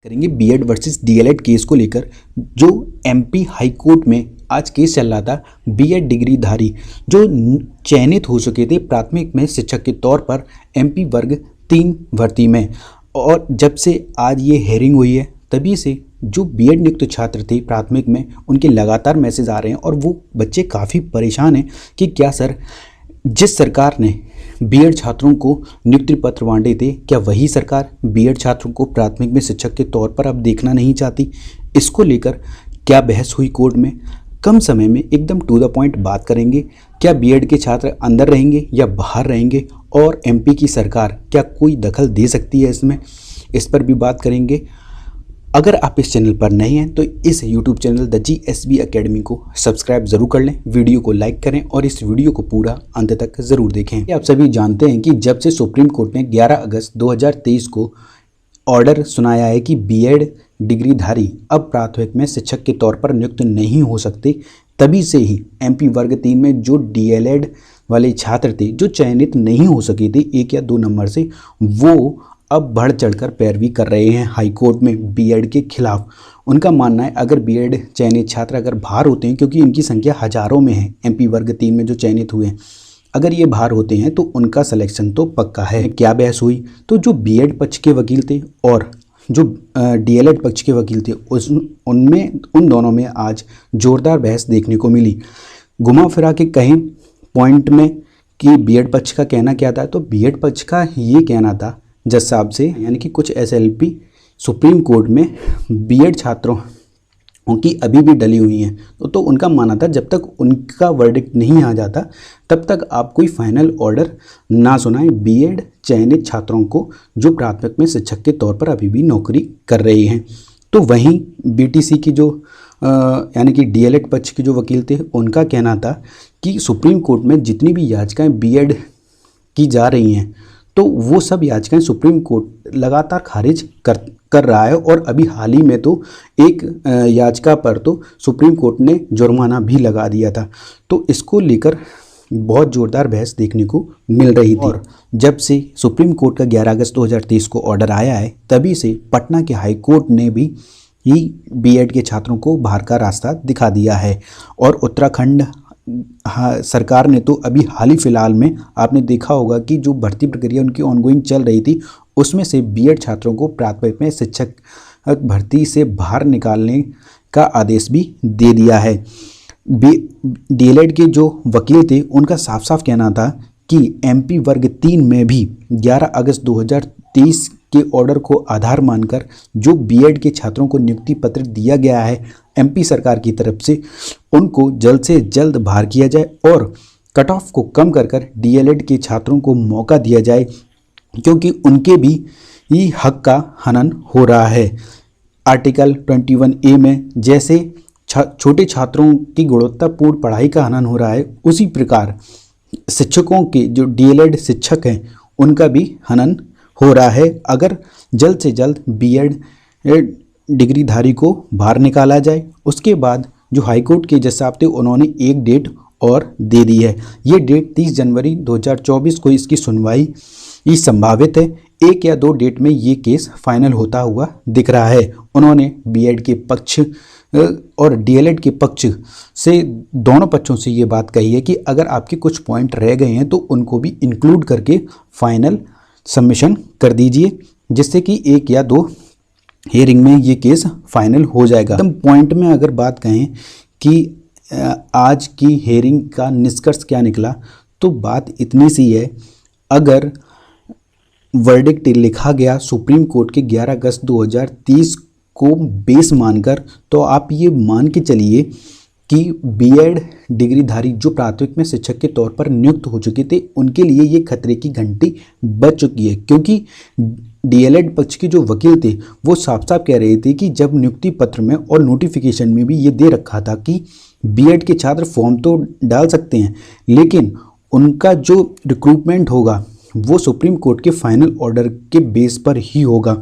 करेंगे BEd versus DElEd case को लेकर। जो एमपी हाई कोर्ट में आज केस चल रहा था, बीएड डिग्रीधारी जो चयनित हो चुके थे प्राथमिक में शिक्षक के तौर पर एमपी वर्ग 3 भर्ती में, और जब से आज ये हेयरिंग हुई है तभी से जो बीएड नियुक्त छात्र थे प्राथमिक में उनके लगातार मैसेज आ रहे हैं और वो बच्चे काफ़ी परेशान हैं कि क्या सर, जिस सरकार ने बीएड छात्रों को नियुक्ति पत्र बांटे थे, क्या वही सरकार बीएड छात्रों को प्राथमिक में शिक्षक के तौर पर अब देखना नहीं चाहती? इसको लेकर क्या बहस हुई कोर्ट में? कम समय में एकदम टू द पॉइंट बात करेंगे। क्या बीएड के छात्र अंदर रहेंगे या बाहर रहेंगे, और एमपी की सरकार क्या कोई दखल दे सकती है इसमें? इस पर भी बात करेंगे। अगर आप इस चैनल पर नए हैं तो इस YouTube channel the GSB academy को सब्सक्राइब जरूर कर लें, वीडियो को लाइक करें और इस वीडियो को पूरा अंत तक ज़रूर देखें। आप सभी जानते हैं कि जब से सुप्रीम कोर्ट ने 11 अगस्त 2023 को ऑर्डर सुनाया है कि बीएड डिग्रीधारी अब प्राथमिक में शिक्षक के तौर पर नियुक्त नहीं हो सकते, तभी से ही एमपी वर्ग 3 में जो डीएलएड वाले छात्र थे जो चयनित नहीं हो सके थे 1 या 2 नंबर से, वो अब बढ़ चढ़कर पैरवी कर रहे हैं हाई कोर्ट में बीएड के खिलाफ। उनका मानना है अगर बीएड चयनित छात्र अगर बाहर होते हैं, क्योंकि इनकी संख्या हजारों में है एमपी वर्ग 3 में जो चयनित हुए हैं, अगर ये बाहर होते हैं तो उनका सिलेक्शन तो पक्का है। क्या बहस हुई? तो जो बीएड पक्ष के वकील थे और जो डीएलएड पक्ष के वकील थे उन दोनों में आज जोरदार बहस देखने को मिली। घुमा फिरा के कहें पॉइंट में कि बीएड पक्ष का कहना क्या था, तो बीएड पक्ष का ये कहना था जज साहब से, यानी कि कुछ एसएलपी सुप्रीम कोर्ट में बीएड छात्रों की अभी भी डली हुई हैं, तो उनका मानना था जब तक उनका वर्डिक्ट नहीं आ जाता तब तक आप कोई फाइनल ऑर्डर ना सुनाएं बीएड चयनित छात्रों को जो प्राथमिक में शिक्षक के तौर पर अभी भी नौकरी कर रहे हैं। तो वहीं बीटीसी की जो यानी कि डीएलएड पक्ष के जो वकील थे उनका कहना था कि सुप्रीम कोर्ट में जितनी भी याचिकाएँ बीएड की जा रही हैं तो वो सब याचिकाएं सुप्रीम कोर्ट लगातार खारिज कर रहा है, और अभी हाल ही में तो एक याचिका पर तो सुप्रीम कोर्ट ने जुर्माना भी लगा दिया था। तो इसको लेकर बहुत ज़ोरदार बहस देखने को मिल रही थी। और जब से सुप्रीम कोर्ट का 11 अगस्त 2023 को ऑर्डर आया है तभी से पटना के हाई कोर्ट ने भी बीएड के छात्रों को बाहर का रास्ता दिखा दिया है। और उत्तराखंड सरकार ने तो अभी हाल ही फिलहाल में आपने देखा होगा कि जो भर्ती प्रक्रिया उनकी ऑनगोइंग चल रही थी उसमें से बीएड छात्रों को प्राथमिक में शिक्षक भर्ती से बाहर निकालने का आदेश भी दे दिया है। डीएलएड के जो वकील थे उनका साफ साफ कहना था कि एमपी वर्ग 3 में भी 11 अगस्त 2023 के ऑर्डर को आधार मानकर जो बीएड के छात्रों को नियुक्ति पत्र दिया गया है एमपी सरकार की तरफ से, उनको जल्द से जल्द बाहर किया जाए और कट ऑफ को कम कर डीएलएड के छात्रों को मौका दिया जाए, क्योंकि उनके भी ये हक का हनन हो रहा है। आर्टिकल 21A में जैसे छोटे छात्रों की गुणवत्तापूर्ण पढ़ाई का हनन हो रहा है, उसी प्रकार शिक्षकों के जो डीएलएड शिक्षक हैं उनका भी हनन हो रहा है। अगर जल्द से जल्द बीएड डिग्रीधारी को बाहर निकाला जाए, उसके बाद जो हाईकोर्ट के जज साहब थे उन्होंने एक डेट और दे दी है। ये डेट 30 जनवरी 2024 को इसकी सुनवाई संभावित है। 1 या 2 डेट में ये केस फाइनल होता हुआ दिख रहा है। उन्होंने बीएड के पक्ष और डीएलएड के पक्ष से दोनों पक्षों से ये बात कही है कि अगर आपके कुछ पॉइंट रह गए हैं तो उनको भी इंक्लूड करके फाइनल सबमिशन कर दीजिए, जिससे कि 1 या 2 हियरिंग में ये केस फाइनल हो जाएगा। एकदम पॉइंट में अगर बात कहें कि आज की हियरिंग का निष्कर्ष क्या निकला, तो बात इतनी सी है, अगर वर्डिक्ट लिखा गया सुप्रीम कोर्ट के 11 अगस्त 2023 को बेस मानकर, तो आप ये मान के चलिए कि बीएड डिग्रीधारी जो प्राथमिक में शिक्षक के तौर पर नियुक्त हो चुके थे उनके लिए ये खतरे की घंटी बज चुकी है, क्योंकि डीएलएड पक्ष के जो वकील थे वो साफ साफ कह रहे थे कि जब नियुक्ति पत्र में और नोटिफिकेशन में भी ये दे रखा था कि बीएड के छात्र फॉर्म तो डाल सकते हैं, लेकिन उनका जो रिक्रूटमेंट होगा वो सुप्रीम कोर्ट के फाइनल ऑर्डर के बेस पर ही होगा।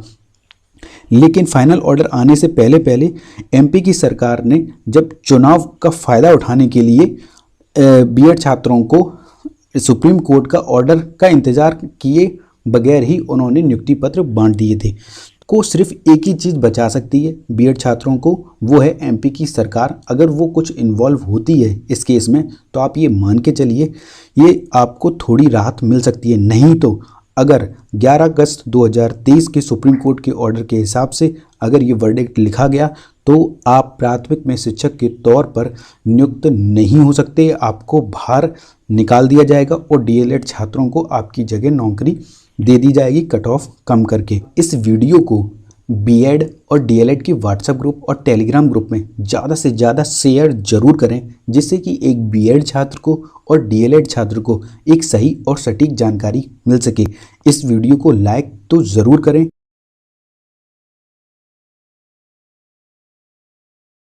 लेकिन फाइनल ऑर्डर आने से पहले एमपी की सरकार ने जब चुनाव का फ़ायदा उठाने के लिए बीएड छात्रों को सुप्रीम कोर्ट का ऑर्डर का इंतज़ार किए बगैर ही उन्होंने नियुक्ति पत्र बांट दिए थे। को सिर्फ एक ही चीज़ बचा सकती है बीएड छात्रों को, वो है एमपी की सरकार। अगर वो कुछ इन्वॉल्व होती है इस केस में तो आप ये मान के चलिए ये आपको थोड़ी राहत मिल सकती है। नहीं तो अगर 11 अगस्त 2023 के सुप्रीम कोर्ट के ऑर्डर के हिसाब से अगर ये वर्डिक्ट लिखा गया तो आप प्राथमिक में शिक्षक के तौर पर नियुक्त नहीं हो सकते, आपको बाहर निकाल दिया जाएगा और डीएलएड छात्रों को आपकी जगह नौकरी दे दी जाएगी कट ऑफ कम करके। इस वीडियो को बीएड और डीएलएड के व्हाट्सएप ग्रुप और टेलीग्राम ग्रुप में ज़्यादा से ज़्यादा शेयर जरूर करें, जिससे कि एक बीएड छात्र को और डीएलएड छात्र को एक सही और सटीक जानकारी मिल सके। इस वीडियो को लाइक तो ज़रूर करें।